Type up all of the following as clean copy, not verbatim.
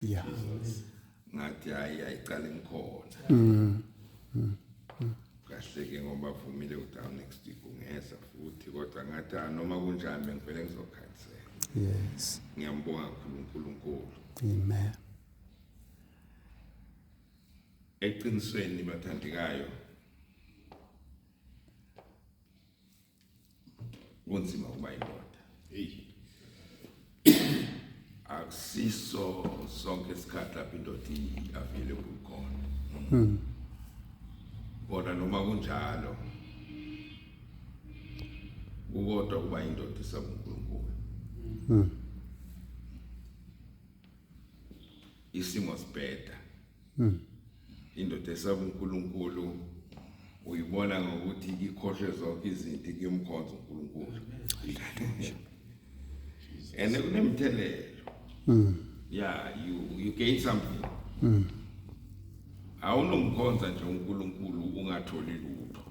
Yeah. ngathi hayi ayiqala ngikhona kahle ke ngoba vumile ukuthi next week ungeza futhi kodwa ngathi noma kunjani bengivele ngizokhansela. Yes. Ngiyambonga kakhulu uNkulunkulu. Amen. Eqinisweni bathandikayo kunzima kuba indoda. Akusiso sonke isikhathi lapho indoda available khona. Kodwa noma kunjalo ukodwa kuba indoda isaba uNkulunkulu. Isimo sibheda. Indoda esaba uNkulunkulu uyibona ngokuthi ikhohle zonke izinto ikimkhonza uNkulunkulu. And kunemthelelo. Yeah, you gain something. Awunomkhonza nje uNkulunkulu ungatholi lutho.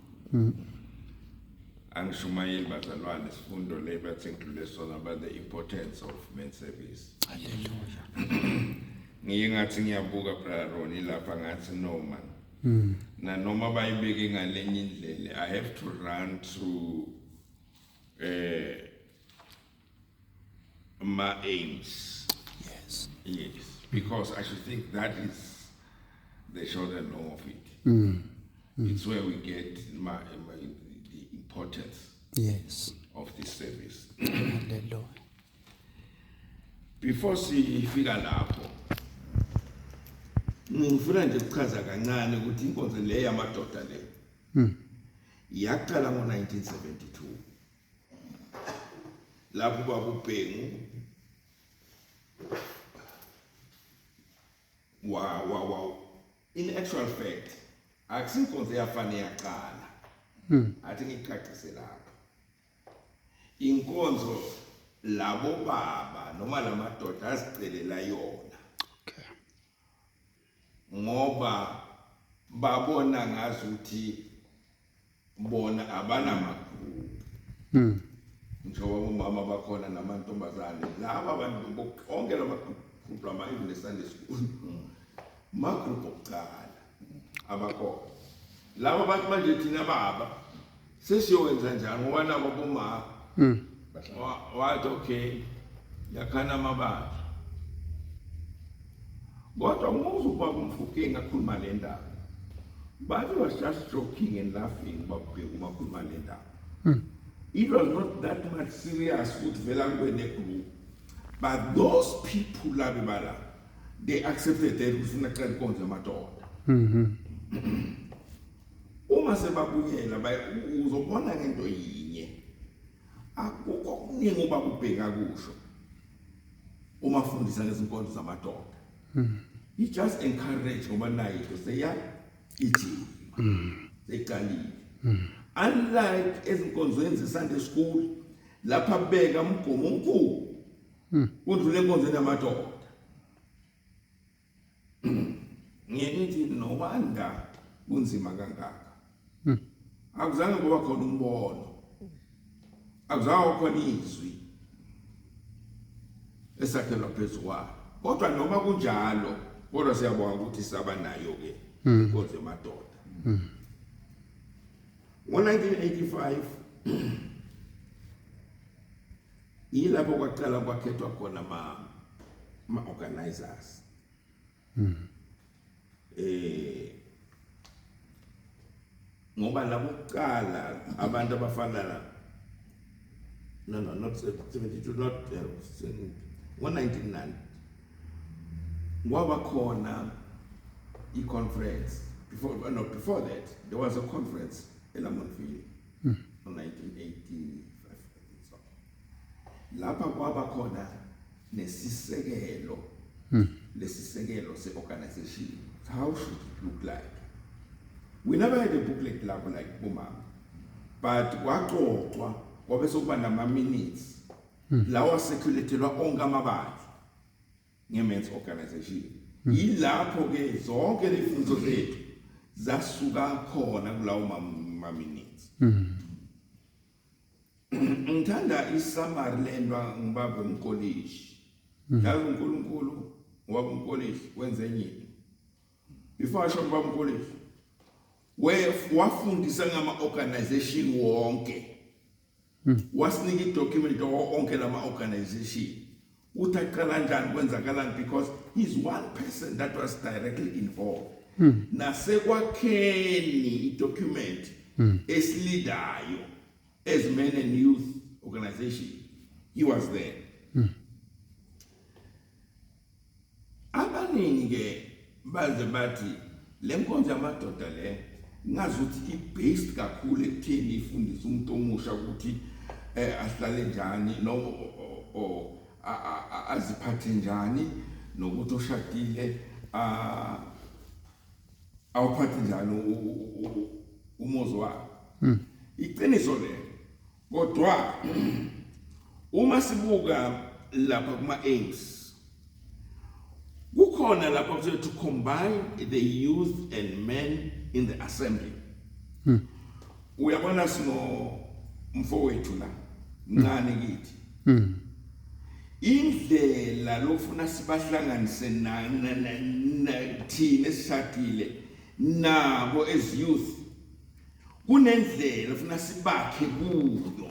Angishumayeli bazalwane sifundo le bathi ngidlule sona about the importance of men's service. Hallelujah. Ngiyengathi ngiyabuka brother Ronnie lapha ngathi no man. Na noma bayibeke ngalenye indlela I have to run through my aims. Yes, because I should think that is the short and long of it. It's where we get the importance of this service. Hallelujah. Before sifika lapho, ngifuna nje ukuchaza kancane ukuthi inkonzo le yamadoda le yaqala ngo-1972. Lapho babubhengu wow. In actual fact, akusinkonzo yafana yaqala. Athi ngiqaqise lapha. Inkonzo labo baba noma lamadoda azicelela yona. Okay. Ngoba babona ngazuthi bona abanamagroup. Njengoba umama bakhona namantombazane laba abantu bonke lamagroup lama Sunday school. Magroup okuqala abakhona. Laba bantu manje thina baba sesiyowenza njani ngoba nabo bomama wathi okay yakhana amabala. Kodwa ngokuba kumfuke ngakhuluma le ndaba. But was just joking and laughing about umakhuluma le ndaba. It was not that much serious with Velangwene group. But those people labibala they accepted that ufuna qala konke amadoda. Uma sebabuyela uzobona ngento yinye. Akukho okuningi obakubheka kusho. Uma fundisa ngezinkonzo zamadoda. He just encouraged ngoba naye seya ithi. Seqalile. Unlike ezinkonzweni ze-Sunday school lapha beka umgomo omkhulu. Kundlule enkonzweni yamadoda. Ngiyithi no wonder kunzima kangaka. Akuzange kuba khona umbono. Akuzange khona izwi esakhelwa phezu kwayo. Kodwa noma kunjalo kodwa siyabonga ukuthi saba nayo ke inkonzo yamadoda. Ngo-1985 yilapho kwaqala kwakhethwa khona ma-organizers. Ngoba labokuqala abantu abafana not 72 not ngo-1990 kwaba khona i-conference before that there was a conference eLamontville in 1985 lapha kwaba khona nesisekelo lesisekelo se-organization. How should it look like? We never had a booklet like bomama, but kwaxoxwa kwabe sokuba nama-minutes lawa circulatelwa onke amabandla nge-men's organization. Yilapho ke zonke lezifundo zethu zasuka khona kulawo ma-minutes. Ngithanda isummary lendwa ngibaba uMkolishi. Yazi uNkulunkulu Ngoba umkolishi wenze enye. Before I shot baba umkolishi. Wafundisa ngama organization wonke. Wasinika idocument onke lama organization. Uthaqala njani kwenzakalani because he's one person that was directly involved. Nasekwakheni idocument esilidayo as men and youth organization. He was there. Abaningi ke baze bathi lenkonzo yamadoda le ngazuthi i-based kakhulu ekutheni ifundisa umuntu omusha ukuthi ahlale njani no aziphathe njani nokuthi oshadile awuphathe njani umuzi wakhe. Iqiniso le kodwa uma sibuka lapha kuma aims kukhona lapha to combine the youth and men in the assembly. Uyabona sino mfowethu la ncane kithi. Indlela lofuna sibahlanganise thina esishadile nabo as youth kunendlela ufuna sibakhe kuyo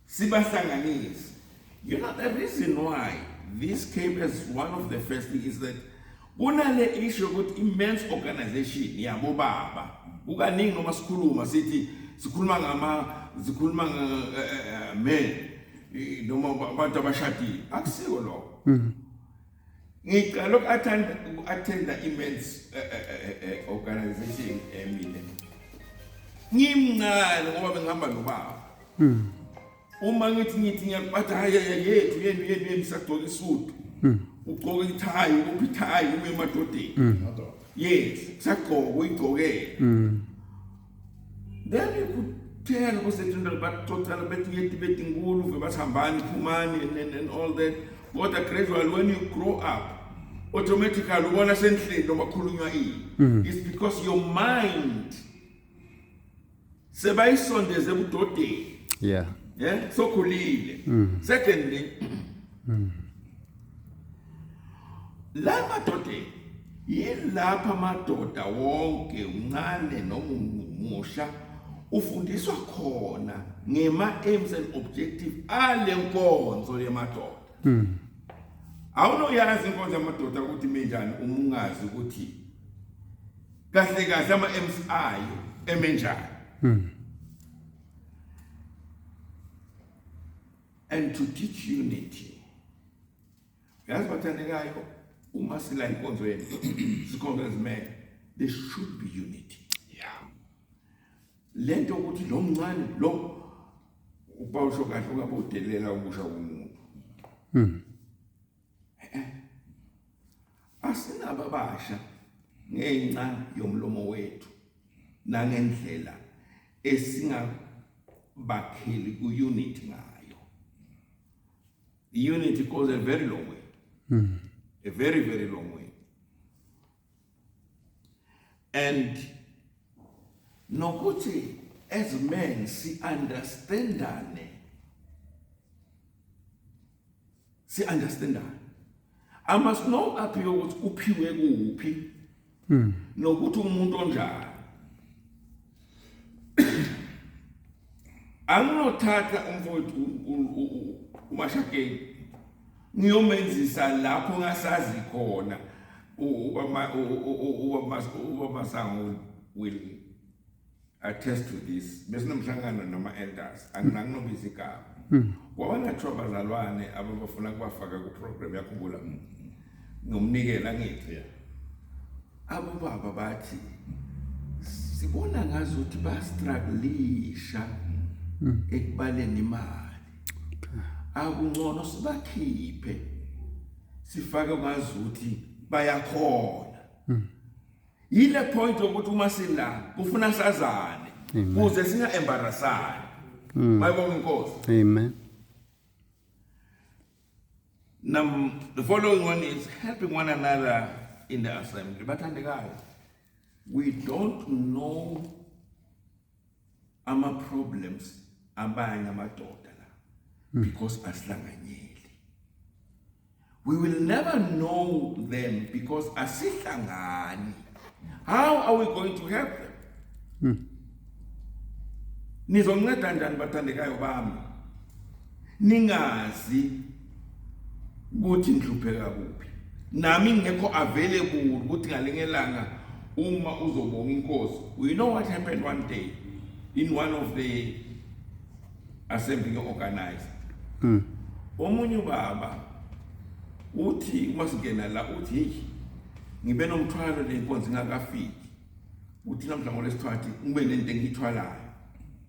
sibahlanganise. You know the reason why this came as one of the first thing is that kunale issue ukuthi immense organization yabo baba ukaningi noma sikhuluma sithi zikhuluma men noma abantu abashadile akusiko lokho. Ngicela uku-attenda immense organization emile ngimncane ngoba bengihamba nobaba. Uma ngithi ngiyaphatha hayi yethu yenu sagcoka isudu ugcoka ithayi uphi ithayi ube emadodeni. Yes sagcoka uyigcokele. Then you could tell us that but total bethi ngulu ve basihambani phumani and all that. But gradually when you grow up automatically ubona senhleli noma khulunywa it's because your mind sebayisondeze ebudodeni. Yeah. Yeah, so khulile. Secondly, la madoda yilapha madoda wonke uncane noma umusha ufundiswa khona ngema aims and objective ale nkonzo yemadoda. Awunoyazi inkonzo yamadoda ukuthi menjani uma ungazi ukuthi kahle kahle ama aims ayo emenjani. And to teach unity. Yazi bathandekayo uma sila inkonzo yenu sikhonza as men there should be unity. Yeah. Lento ukuthi lo mncane lo upawusho kahle ungabodelela ukusha umuntu. Asinababasha ngenxa yomlomo wethu nangendlela esingabakheli ku unity ngayo. Unity goes a very long way. A very, very long way. And nokuthi as men si understandane. I must know up here ukuthi uphiwe kuphi. Nokuthi umuntu onjani. Anginothatha umfowethu umashakeni ngiyomenzisa lapho ngasazi khona ubamasango will attest to this. Besinomhlangano noma elders anginobiza igama. Kwabana trouble bazalwane abafuna kubafaka ku program yakhumbula ngomnikela ngithi abo baba bathi sibona ngazuthi ba struggleisha ekubaleni imali. Akungcono sibakhiphe sifake ngazuthi bayakhona. Yile point ukuthi uma sila kufuna sazane kuze singa embarrassani. Mayibonga inkosi. Amen. Now the following one is helping one another in the assembly. Bathandekayo, we don't know our problems abanye amadoda la because asihlanganyeli. we will never know them because asihlangani. How are we going to help them? Nizonceda njani bathandekayo bami? Ningazi ukuthi ngihlupheka kuphi. Nami ngekho available ukuthi ngalengelanga uma uzobonga inkosi. We know what happened one day in one of the assembly organized. Omunye ubaba uthi uma singena la uthi hey ngibe nomthwalo lenkonzo ngakafiki. Uthi namhla ngolesithathu ngibe nento engithwalayo.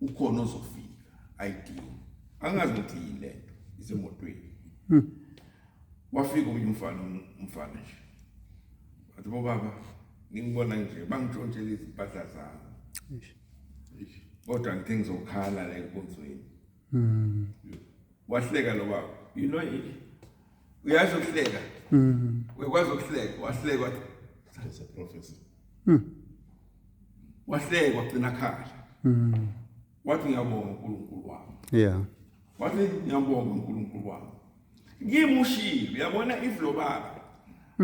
Ukhona ozofika. Idea. Angazi ukuthi yilento isemotweni. Wafika umfana nje. Wathi baba ngibona nje bangitshontshela izimpahla zami. Kodwa ngithe ngizokhala la enkonzweni. Wahleka lo baba. You know it. Uyazi ukuhleka. Uyakwazi ukuhleka. Wahleka wathi that's a prophecy. Wahleka wagcina khala. Wathi ngiyabonga uNkulunkulu wami. Yeah. Wathi ngiyabonga uNkulunkulu wami. Ngimushilo yabona if lo baba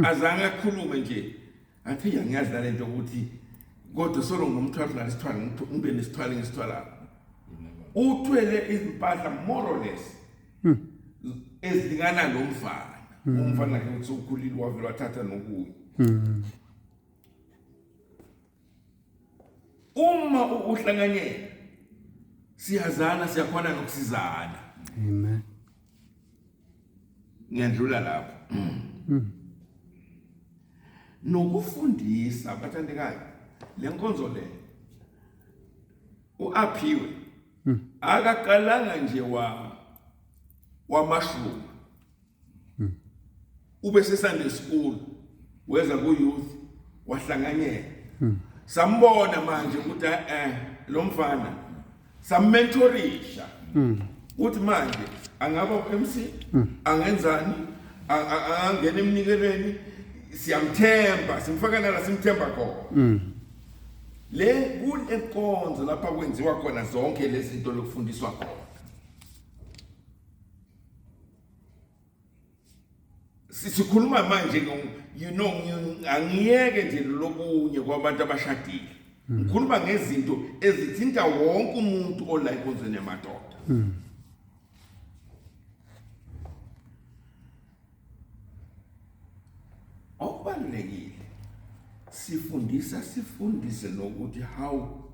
azange akhulume nje athi yangiyazi la lento ukuthi kodwa solo ngomthwalo nalisithwala ngibe nesithwala ngisithwala. Uthwele izimpahla more or less. Ezilingana nomfana. Umfana ke uthi ukhulile wavela wathatha nokuyi. Uma uhlanganyela siyazana siyakhona nokusizana. Amen. Ngiyandlula lapho. Nokufundisa abathandekayo lenkonzo le uaphiwe akaqalanga nje wamashuma ube seSunday school weza ku youth wahlanganyela sambona manje ukuthi lo mfana sammentorisha uthi manje angaba uMC angenzani angena emnikelweni siyamthemba simfaka la simthemba khona le kunenkonzo lapha kwenziwa khona zonke lezi zinto lokufundiswa khona. Sikhuluma manje you know angiyeke nje lokunye kwabantu abashadile. Ngikhuluma ngezinto ezithinta wonke umuntu ola enkonzweni yamadoda. Okubalulekile sifundise nokuthi how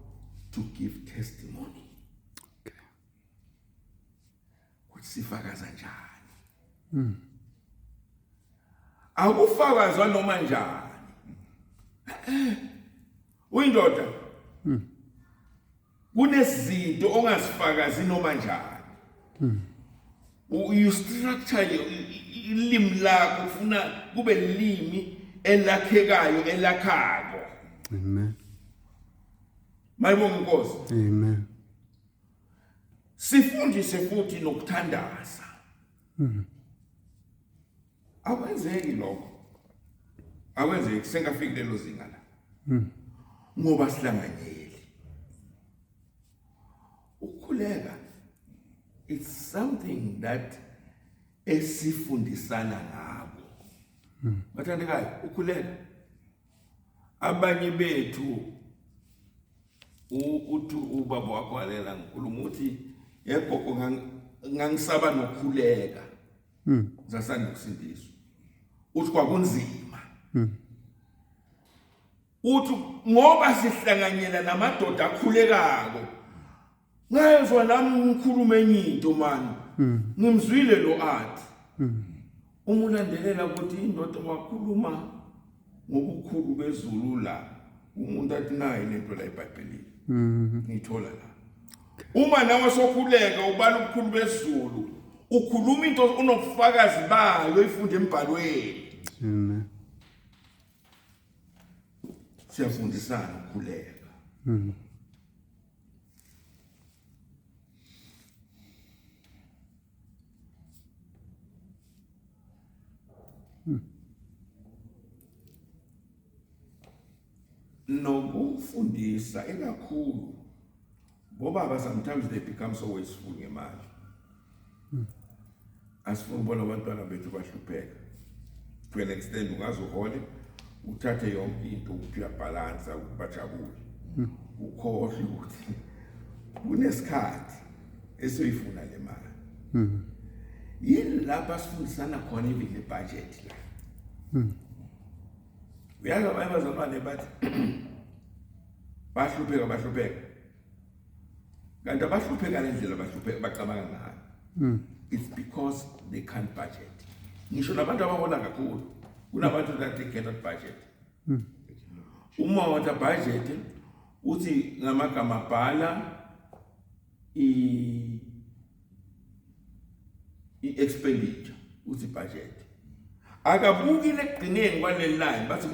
to give testimony. Okay. Ukuthi sifakaza njani. Akufakazwa noma njani. Uyindoda. Kunezinto ongazifakazi noma njani. You structure ilimi lakho ufuna kube lilimi elakhekayo elakhako. Amen. Mayibonga inkosi. Amen. Sifundise futhi nokuthandaza. Akwenzeki lokho. Akwenzeki sengafiki lelo zinga la. Ngoba sihlanganyeli. Ukukhuleka it's something that esifundisana ngabo. Bathandekayo ukukhuleka. Abanye bethu uthi ubaba wakho walela ngikhuluma uthi yegogo ngangisaba nokukhuleka. Zasanda ukusindiswa. Uthi kwakunzima. Uthi ngoba sihlanganyela namadoda akhulekako. Ngezwe nami ngikhuluma enye into manje. Ngimzwile lo athi. Uma ulandelela ukuthi indoda wakhuluma ngokukhulu bezulu la. Umuntu athi nayi lento la eBhayibhelini. Ngithola la. Uma nawe sokhuleka ubala ukukhulu bezulu. Ukhuluma into unobufakazi bayo ifunde embhalweni. Amen. Siyafundisana ukukhuleka. Nokufundisa ekakhulu bobaba sometimes they become so wasteful ngemali. Asifuna ubona abantwana bethu bahlupheka. to an extent ungaze uhole uthathe yonke into uyabhalansa ukubajabule ukhohle ukuthi kunesikhathi esoyifuna le mali yini lapha sifundisana khona even le budget la uyazi abazalwane bathi bahlupheka kanti abahlupheka ngendlela bahlupheka bacabanga ngayo it's because they can't budget ngisho nabantu abahola kakhulu kunabantu that they cannot budget uma wata budget uthi ngamagama bhala expenditure uthi budget akabuki leqineni kwale line bathi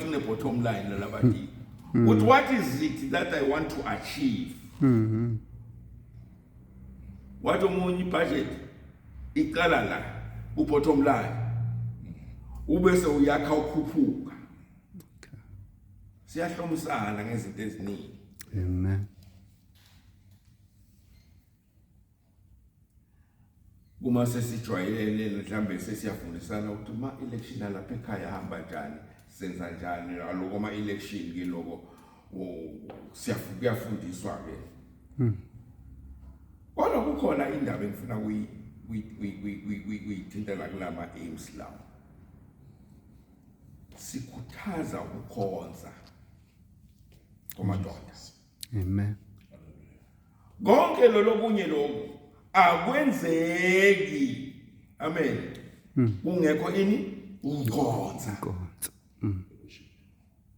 kune bottom line lalabathi but what is it that I want to achieve what omunye budget iqala la ku bottom line ubese uyakha ukhuphuka siyahlomisana ngezinto eziningi Amen. uma sesijwayelene mhlambe sesiyafundisana ukuthi uma election lapha ekhaya hamba njani senza njani aloko ama election ke lokho siyafundiswa ke kodwa kukhona indaba engifuna kuyithintela kulama aims lawo sikhuthaza ukukhonza komadoda Amen. konke lokunye lokho akwenzeki amen kungekho ini ukukhonza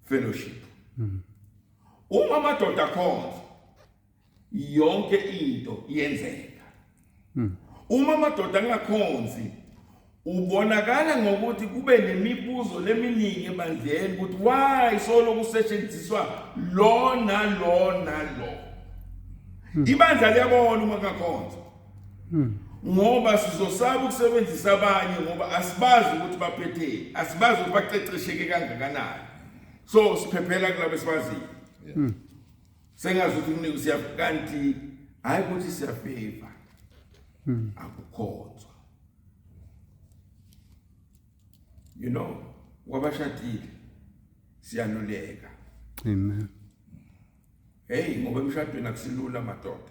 fellowship uma amadoda khonza yonke into iyenzeka uma amadoda angakhonzi ubonakala ngokuthi kube nemibuzo leminingi ebandleni ukuthi why solo kusetshenziswa lo ibandla liyabona uma kakhonza ngoba sizosaba ukusebenzisa abanye ngoba asibazi ukuthi baphethe asibazi ukuthi baqeqesheke kangakanani so siphephela kulabo esibazi sengazi ukuthi siyakanti hayi ukuthi siyafeva akukhonzwa you know wabashadile siyanuleka Amen. hey ngoba emshadweni akusilula madoda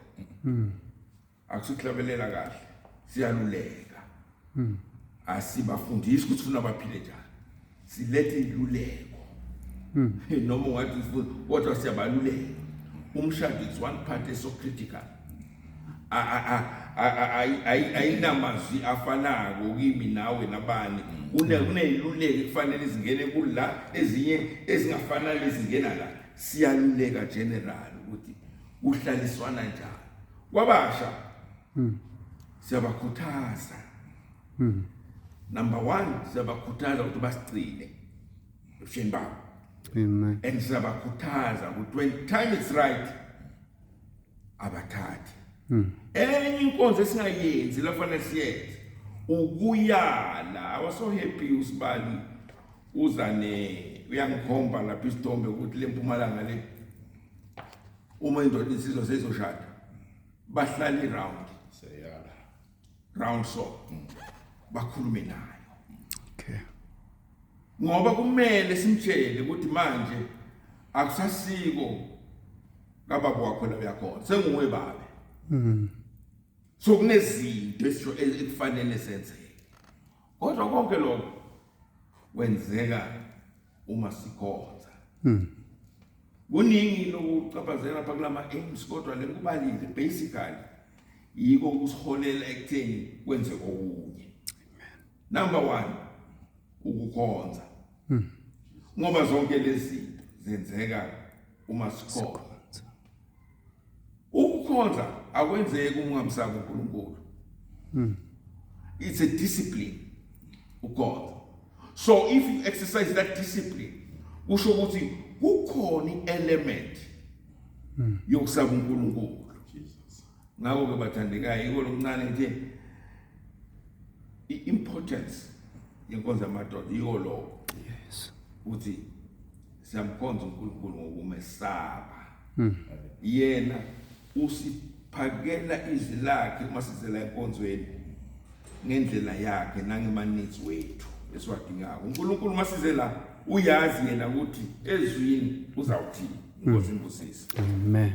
akusihlabelela kahle siyanuleka asibafundisi ukuthi ufuna baphile njani silethe iluleko noma ungathi kodwa siyabaluleka umshado is one part so critical ayinamazwi afanako kimi nawe nabani kuneluleko kufanele izingene kula ezinye ezingafanele izingena la siyaluleka general ukuthi uhlaliswana njani kwabasha siyabakhuthaza number 1 siyabakhuthaza ukuthi basigcine usheni babo Amen. and siyabakhuthaza ukuthi when time is right abathathe enye inkonzo esingayenzi lafanele siyenze ukuyala awaso happy usibali uzane uyangikhomba lapha isithombe ukuthi lempumalanga le uma indoda isizwe sezoshada bahlala round seyala round so bakhulume nayo Okay. ngoba kumele simtshele ukuthi manje akusasiko kababa wakho la uyakhona senguwe babe so kunezinto ekufanele senzeke kodwa konke lokho wenzeka uma sikhonza kuningi lokucaphazela lapha kulama aims kodwa lekubalile basically yiko ukusiholela ekutheni kwenze okunye number 1 ukukhonza ngoba zonke lezi zenzeka uma sikhonza ukukhonza akwenzeki ungamsaba uNkulunkulu it's a discipline ukukhonza so if you exercise that discipline kusho ukuthi kukhona element yokusaba uNkulunkulu Jesus ngakho ke bathandekayo iko lokuncane nje i-importance yenkonzo yamadoda iko lo Yes. uthi siyamkhonza uNkulunkulu ngokumesaba yena usiphakela izwi lakhe uma sizela enkonzweni ngendlela yakhe nangemanitsi wethu esiwadingayo. uNkulunkulu masize la uyazi yena ukuthi ezwini uzawuthini. Inkosi imbusise. Amen.